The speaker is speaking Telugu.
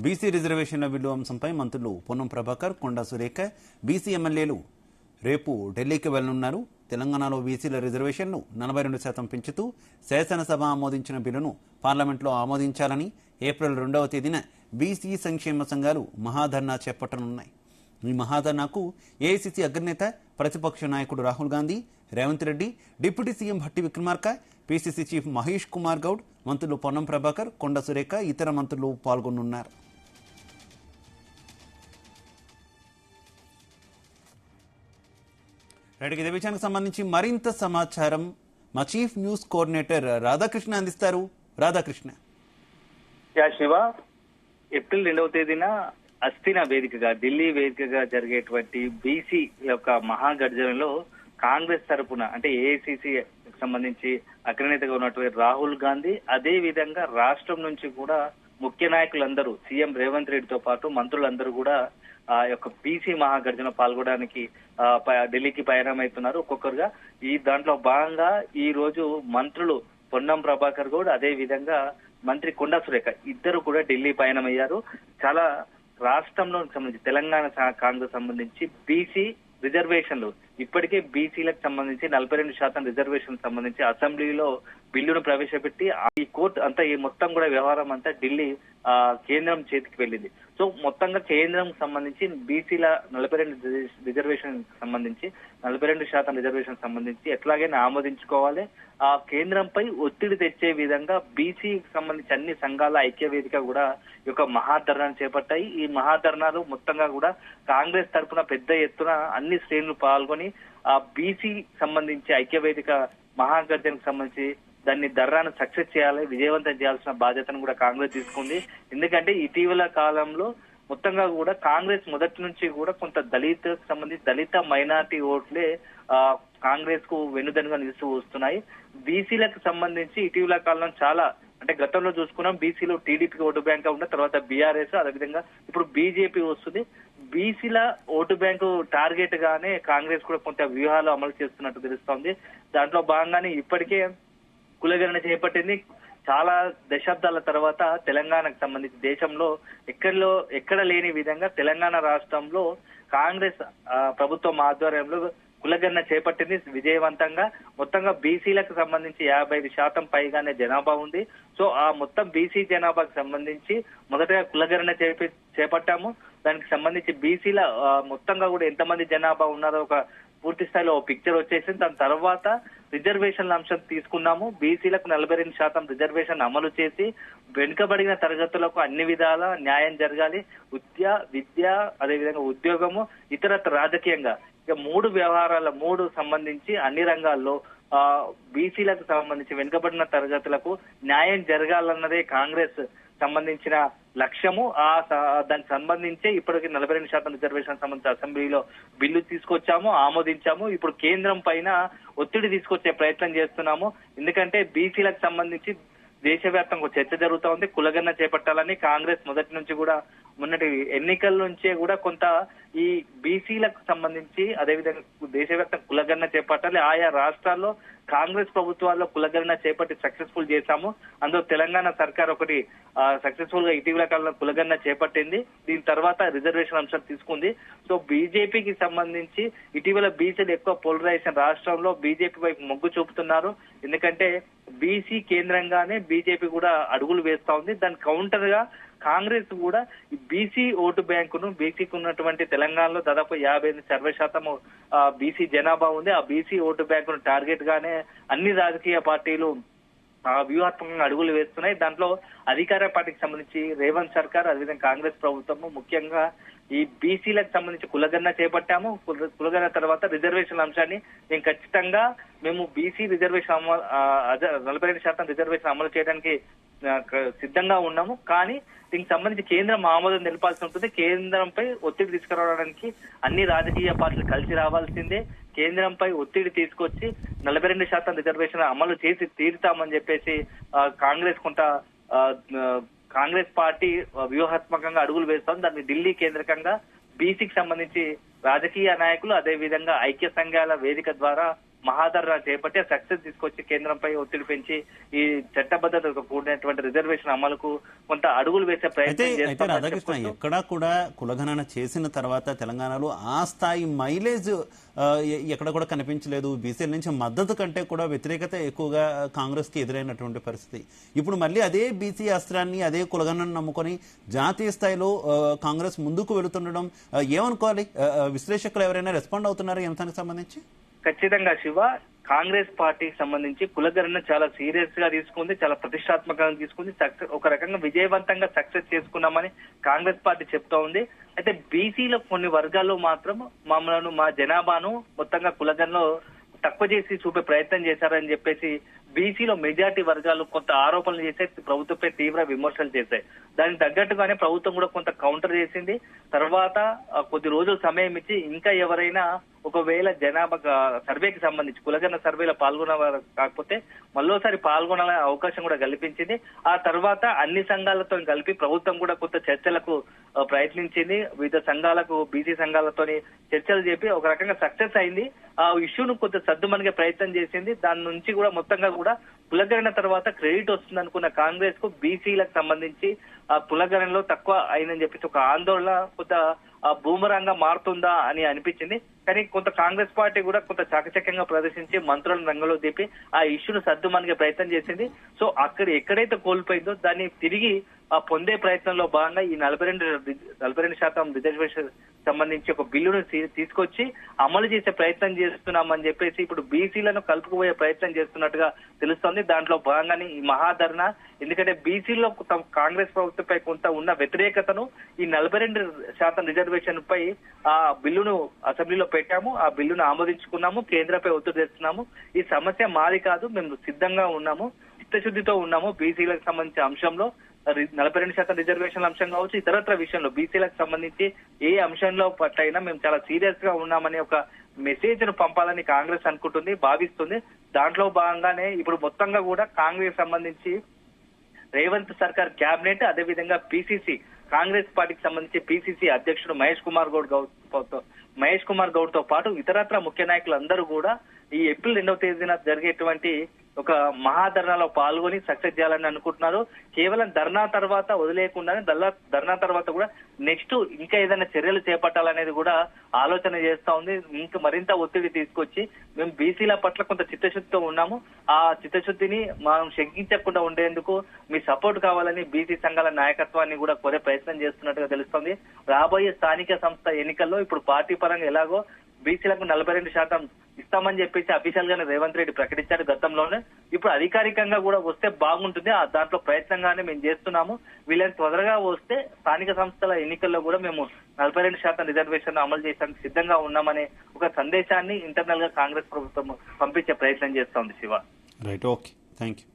బీసీ రిజర్వేషన్ల బిల్లు అంశంపై మంత్రులు పొన్నం ప్రభాకర్, కొండా సురేఖ, బీసీ ఎమ్మెల్యేలు రేపు ఢిల్లీకి వెళ్లనున్నారు. తెలంగాణలో బీసీల రిజర్వేషన్ను 42% పెంచుతూ శాసనసభ ఆమోదించిన బిల్లును పార్లమెంట్లో ఆమోదించాలని ఏప్రిల్ 2వ తేదీన బీసీ సంక్షేమ సంఘాలు మహాధర్నా చేపట్టనున్నాయి. ఈ మహాధర్నాకు ఏఐసీసీ అగ్రనేత, ప్రతిపక్ష నాయకుడు Rahul Gandhi, Revanth Reddy, deputy CM Bhatti Vikramarka, PCC chief Mahesh Kumar Goud, మంత్రులు పొన్నం ప్రభాకర్, కొండా సురేఖ, ఇతర మంత్రులు పాల్గొనున్నారు. ఇదే విషయానికి సంబంధించి మరింత సమాచారం మా చీఫ్ న్యూస్ కోఆర్డినేటర్ రాధాకృష్ణ అందిస్తారు. రాధాకృష్ణ. శివ, ఏప్రిల్ 2వ తేదీన అస్థినా వేదికగా, ఢిల్లీ వేదికగా జరిగేటువంటి బీసీ యొక్క మహాగర్జనలో కాంగ్రెస్ తరపున అంటే ఏఐసీసీ సంబంధించి అగ్రనేతగా ఉన్నటువంటి రాహుల్ గాంధీ, అదే విధంగా రాష్ట్రం నుంచి కూడా ముఖ్య నాయకులందరూ, సీఎం రేవంత్ రెడ్డితో పాటు మంత్రులందరూ కూడా ఆ యొక్క బీసీ మహాగర్జన పాల్గొనడానికి ఢిల్లీకి పయనమవుతున్నారు ఒక్కొక్కరుగా. ఈ దాంట్లో భాగంగా ఈ రోజు మంత్రులు పొన్నం ప్రభాకర్ గౌడ్, అదే విధంగా మంత్రి కొండా సురేఖ ఇద్దరు కూడా ఢిల్లీ పయనమయ్యారు. చాలా రాష్ట్రంలో సంబంధించి తెలంగాణ కాంగ్రెస్ సంబంధించి బీసీ రిజర్వేషన్లు, ఇప్పటికే బీసీలకు సంబంధించి 42% రిజర్వేషన్ సంబంధించి అసెంబ్లీలో బిల్లును ప్రవేశపెట్టి ఈ కోర్టు అంతా ఈ మొత్తం కూడా వ్యవహారం అంతా ఢిల్లీ కేంద్రం చేతికి వెళ్ళింది. సో మొత్తంగా కేంద్రం సంబంధించి బీసీల 42 రిజర్వేషన్ సంబంధించి 42% రిజర్వేషన్ సంబంధించి ఎట్లాగైనా ఆమోదించుకోవాలి. ఆ కేంద్రంపై ఒత్తిడి తెచ్చే విధంగా బీసీకి సంబంధించి అన్ని సంఘాల ఐక్య వేదిక కూడా ఈ యొక్క మహాధర్నాను చేపట్టాయి. ఈ మహాధర్నాలు మొత్తంగా కూడా కాంగ్రెస్ తరఫున పెద్ద ఎత్తున అన్ని శ్రేణులు పాల్గొని ఆ బీసీ సంబంధించి ఐక్య వేదిక మహాగర్జనకు సంబంధించి దాన్ని ధర్నాను సక్సెస్ చేయాలి, విజయవంతం చేయాల్సిన బాధ్యతను కూడా కాంగ్రెస్ తీసుకుంది. ఎందుకంటే ఇటీవల కాలంలో మొత్తంగా కూడా కాంగ్రెస్ మొదటి నుంచి కూడా కొంత దళిత మైనార్టీ ఓట్లే కాంగ్రెస్ కు వెన్నుదన్నుగా నిలుస్తూ వస్తున్నాయి. బీసీలకు సంబంధించి ఇటీవల కాలంలో చాలా, అంటే గతంలో చూసుకున్నాం బీసీలో టీడీపీ ఓటు బ్యాంక్ ఉన్న తర్వాత బీఆర్ఎస్, అదేవిధంగా ఇప్పుడు బీజేపీ వస్తుంది. బీసీల ఓటు బ్యాంకు టార్గెట్ గానే కాంగ్రెస్ కూడా కొంత వ్యూహాలు అమలు చేస్తున్నట్టు తెలుస్తోంది. దాంట్లో భాగంగానే ఇప్పటికే కులగణన చేపట్టింది. చాలా దశాబ్దాల తర్వాత తెలంగాణకు సంబంధించి దేశంలో ఎక్కడ లేని విధంగా తెలంగాణ రాష్ట్రంలో కాంగ్రెస్ ప్రభుత్వం ఆధ్వర్యంలో కులగణన చేపట్టింది విజయవంతంగా. మొత్తంగా బీసీలకు సంబంధించి 55% పైగానే జనాభా ఉంది. సో ఆ మొత్తం బీసీ జనాభాకు సంబంధించి మొదటగా కులగణన చేపట్టాము. దానికి సంబంధించి బీసీల మొత్తంగా కూడా ఎంతమంది జనాభా ఉన్నారో ఒక పూర్తి స్థాయిలో పిక్చర్ వచ్చేసింది. దాని తర్వాత రిజర్వేషన్ల అంశం తీసుకున్నాము. బీసీలకు 42% రిజర్వేషన్ అమలు చేసి వెనుకబడిన తరగతులకు అన్ని విధాల న్యాయం జరగాలి. విద్య, అదేవిధంగా ఉద్యోగము, ఇతర రాజకీయంగా ఇక 3 వ్యవహారాల 3 సంబంధించి అన్ని రంగాల్లో బీసీలకు సంబంధించి వెనుకబడిన తరగతులకు న్యాయం జరగాలన్నదే కాంగ్రెస్ సంబంధించిన లక్ష్యము. దానికి సంబంధించే ఇప్పటికి 42% రిజర్వేషన్ సంబంధించి అసెంబ్లీలో బిల్లు తీసుకొచ్చాము, ఆమోదించాము. ఇప్పుడు కేంద్రం పైన ఒత్తిడి తీసుకొచ్చే ప్రయత్నం చేస్తున్నాము. ఎందుకంటే బీసీలకు సంబంధించి దేశవ్యాప్తంగా చర్చ జరుగుతూ ఉంది. కులగణన చేపట్టాలని కాంగ్రెస్ మొదటి నుంచి కూడా, మొన్నటి ఎన్నికల నుంచే కూడా కొంత ఈ బీసీలకు సంబంధించి అదేవిధంగా దేశవ్యాప్తంగా కులగణన చేపట్టాలి. ఆయా రాష్ట్రాల్లో కాంగ్రెస్ ప్రభుత్వాల్లో కులగణన చేపట్టి సక్సెస్ఫుల్ చేశాము. అందులో తెలంగాణ సర్కార్ ఒకటి సక్సెస్ఫుల్ గా ఇటీవల కాలంలో కులగణన చేపట్టింది. దీని తర్వాత రిజర్వేషన్ అంశం తీసుకుంది. సో బీజేపీకి సంబంధించి ఇటీవల బీసీలు ఎక్కువ పోలరైజేషన్, రాష్ట్రంలో బీజేపీ వైపు మొగ్గు చూపుతున్నారు. ఎందుకంటే బీసీ కేంద్రంగానే బీజేపీ కూడా అడుగులు వేస్తా ఉంది. దాని కౌంటర్ గా కాంగ్రెస్ కూడా బీసీ ఓటు బ్యాంకును, బీసీకి ఉన్నటువంటి తెలంగాణలో దాదాపు 58% బీసీ జనాభా ఉంది. ఆ బీసీ ఓటు బ్యాంకును టార్గెట్ గానే అన్ని రాజకీయ పార్టీలు వ్యూహాత్మకంగా అడుగులు వేస్తున్నాయి. దాంట్లో అధికార పార్టీకి సంబంధించి రేవంత్ సర్కార్, అదేవిధంగా కాంగ్రెస్ ప్రభుత్వము ముఖ్యంగా ఈ బీసీలకు సంబంధించి కులగణన చేపట్టాము. కులగణన తర్వాత రిజర్వేషన్ అంశాన్ని ఖచ్చితంగా మేము బీసీ రిజర్వేషన్ 42% రిజర్వేషన్ అమలు చేయడానికి సిద్ధంగా ఉన్నాము. కానీ దీనికి సంబంధించి కేంద్రం ఆమోదం తెలపాల్సి ఉంటుంది. కేంద్రంపై ఒత్తిడి తీసుకురావడానికి అన్ని రాజకీయ పార్టీలు కలిసి రావాల్సిందే. కేంద్రంపై ఒత్తిడి తీసుకొచ్చి 42% రిజర్వేషన్ అమలు చేసి తీరుతామని చెప్పేసి కాంగ్రెస్ పార్టీ వ్యూహాత్మకంగా అడుగులు వేస్తోంది. దాన్ని ఢిల్లీ కేంద్రకంగా బీసీకి సంబంధించి రాజకీయ నాయకులు, అదే విధంగా ఐక్య సంఘాల వేదిక ద్వారా మహాధరణ చేపట్టి సక్సెస్ తీసుకొచ్చి కేంద్రంపై ఒత్తిడి పెంచి ఈ చట్టబద్ధతతో కూడినటువంటి రిజర్వేషన్ అమలుకు కొంత అడుగులు వేసే ప్రయత్నం అయితే రాధాకృష్ణ ఎక్కడా కూడా కులగణన చేసిన తర్వాత తెలంగాణలో ఆ స్థాయి మైలేజ్ ఎక్కడ కూడా కనిపించలేదు. బీసీల నుంచి మద్దతు కంటే కూడా వ్యతిరేకత ఎక్కువగా కాంగ్రెస్ కి ఎదురైనటువంటి పరిస్థితి. ఇప్పుడు మళ్ళీ అదే బీసీ అస్త్రాన్ని అదే కులగణను నమ్ముకొని జాతీయ స్థాయిలో కాంగ్రెస్ ముందుకు వెళుతుండడం ఏమనుకోవాలి? విశ్లేషకులు ఎవరైనా రెస్పాండ్ అవుతున్నారు ఈ అంశానికి సంబంధించి? ఖచ్చితంగా శివ, కాంగ్రెస్ పార్టీకి సంబంధించి కులగణన చాలా సీరియస్ గా తీసుకుంది, చాలా ప్రతిష్టాత్మకంగా తీసుకుంది. ఒక రకంగా విజయవంతంగా సక్సెస్ చేసుకున్నామని కాంగ్రెస్ పార్టీ చెప్తా ఉంది. అయితే బీసీలో కొన్ని వర్గాల్లో మాత్రం మమ్మల్ని మా జనాభాను మొత్తంగా కులగణలో తక్కువ చేసి చూపే ప్రయత్నం చేశారని చెప్పేసి బీసీలో మెజార్టీ వర్గాలు కొంత ఆరోపణలు చేసే ప్రభుత్వంపై తీవ్ర విమర్శలు చేశాయి. దానికి తగ్గట్టుగానే ప్రభుత్వం కూడా కొంత కౌంటర్ చేసింది. తర్వాత కొద్ది రోజులు సమయం ఇచ్చి ఇంకా ఎవరైనా ఒకవేళ జనాభా సర్వేకి సంబంధించి కులగణన సర్వేలో పాల్గొనేవారు కాకపోతే మరోసారి పాల్గొనాలనే అవకాశం కూడా కల్పించింది. ఆ తర్వాత అన్ని సంఘాలతో కలిపి ప్రభుత్వం కూడా కొంత చర్చలకు ప్రయత్నించింది. వివిధ సంఘాలకు బీసీ సంఘాలతో చర్చలు చెప్పి ఒక రకంగా సక్సెస్ అయింది. ఆ ఇష్యూను కొంత సర్దుమనిగే ప్రయత్నం చేసింది. దాని నుంచి కూడా మొత్తంగా కూడా కులగణన తర్వాత క్రెడిట్ వస్తుంది అనుకున్న కాంగ్రెస్ కు బీసీలకు సంబంధించి ఆ కులగణనలో తక్కువ అయిందని చెప్పేసి ఒక ఆందోళన కొంత బూమరంగా మారుతుందా అని అనిపించింది. కానీ కొంత కాంగ్రెస్ పార్టీ కూడా కొంత చాకచక్యంగా ప్రదర్శించి మంత్రులను రంగంలో దింపి ఆ ఇష్యూను సర్దుమనిగే ప్రయత్నం చేసింది. సో అక్కడ ఎక్కడైతే కోల్పోయిందో దాన్ని తిరిగి పొందే ప్రయత్నంలో భాగంగా ఈ 42% రిజర్వేషన్ సంబంధించి ఒక బిల్లును తీసుకొచ్చి అమలు చేసే ప్రయత్నం చేస్తున్నామని చెప్పేసి ఇప్పుడు బీసీలను కలుపుకుపోయే ప్రయత్నం చేస్తున్నట్టుగా తెలుస్తోంది. దాంట్లో భాగంగానే ఈ మహాధరణ, ఎందుకంటే బీసీలో కాంగ్రెస్ ప్రభుత్వంపై కొంత ఉన్న వ్యతిరేకతను ఈ 42% రిజర్వేషన్ పై ఆ బిల్లును అసెంబ్లీలో పెట్టాము, ఆ బిల్లును ఆమోదించుకున్నాము, కేంద్రంపై ఒత్తిడి తెస్తున్నాము. ఈ సమస్య మాది కాదు, మేము సిద్ధంగా ఉన్నాము, చిత్తశుద్ధితో ఉన్నాము. బీసీలకు సంబంధించిన అంశంలో 42% రిజర్వేషన్ అంశం కావచ్చు, ఇతరత్ర విషయంలో బీసీలకు సంబంధించి ఏ అంశంలో పట్లైనా మేము చాలా సీరియస్ గా ఉన్నామని ఒక మెసేజ్ ను పంపాలని కాంగ్రెస్ అనుకుంటుంది, భావిస్తుంది. దాంట్లో భాగంగానే ఇప్పుడు మొత్తంగా కూడా కాంగ్రెస్ సంబంధించి రేవంత్ సర్కార్ క్యాబినెట్, అదేవిధంగా పిసిసి కాంగ్రెస్ పార్టీకి సంబంధించి పిసిసి అధ్యక్షుడు మహేష్ కుమార్ గౌడ్ తో పాటు ఇతరత్ర ముఖ్య నాయకులందరూ కూడా ఈ ఏప్రిల్ 2వ తేదీన జరిగేటువంటి ఒక మహాధర్నాలో పాల్గొని సక్సెస్ చేయాలని అనుకుంటున్నారు. కేవలం ధర్నా తర్వాత వదిలేయకుండానే ధర్నా తర్వాత కూడా నెక్స్ట్ ఇంకా ఏదైనా చర్యలు చేపట్టాలనేది కూడా ఆలోచన చేస్తా ఉంది. ఇంకా మరింత ఒత్తిడి తీసుకొచ్చి మేము బీసీల పట్ల కొంత చిత్తశుద్ధితో ఉన్నాము, ఆ చిత్తశుద్ధిని మనం శంకించకుండా ఉండేందుకు మీ సపోర్ట్ కావాలని బీసీ సంఘాల నాయకత్వాన్ని కూడా కోరే ప్రయత్నం చేస్తున్నట్టుగా తెలుస్తోంది. రాబోయే స్థానిక సంస్థ ఎన్నికల్లో ఇప్పుడు పార్టీ పరంగా ఎలాగో బీసీలకు 42% ఇస్తామని చెప్పేసి అఫీషియల్ గానే రేవంత్ రెడ్డి ప్రకటించారు గతంలోనే. ఇప్పుడు అధికారికంగా కూడా వస్తే బాగుంటుంది, దాంట్లో ప్రయత్నంగానే మేము చేస్తున్నాము. వీళ్ళని త్వరగా వస్తే స్థానిక సంస్థల ఎన్నికల్లో కూడా మేము 42% రిజర్వేషన్ అమలు చేయడానికి సిద్ధంగా ఉన్నామనే ఒక సందేశాన్ని ఇంటర్నల్ గా కాంగ్రెస్ ప్రభుత్వం పంపించే ప్రయత్నం చేస్తోంది. Shiva, right, okay, thank you.